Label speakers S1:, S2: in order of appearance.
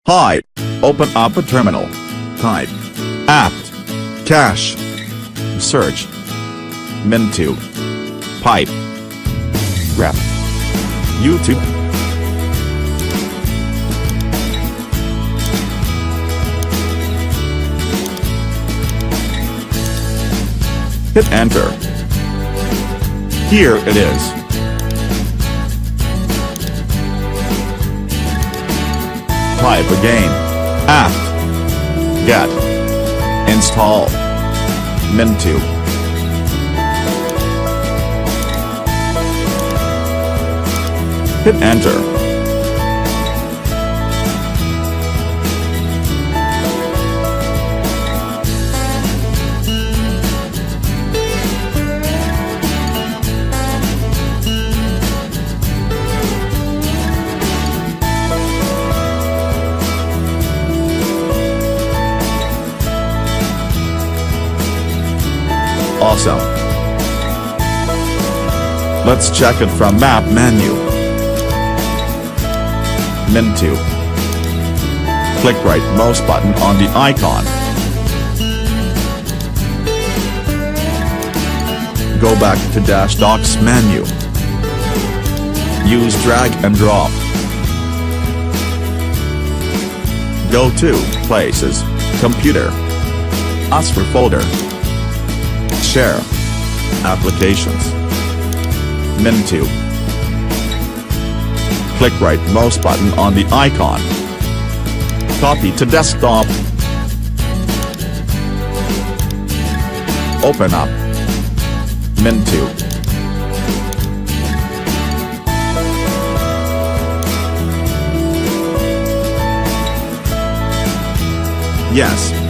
S1: Hi. Open up a terminal. Type apt cache. Search Minitube pipe rep YouTube. Hit enter. Here it is. Type again. Apt get install Minitube. Hit enter. Awesome. Let's check it from map menu. Minitube. Click right mouse button on the icon. Go back to dash docs menu. Use drag and drop. Go to Places, Computer. Ask for folder. Share. Applications. Minitube. Click right mouse button on the icon. Copy to desktop. Open up Minitube. Yes.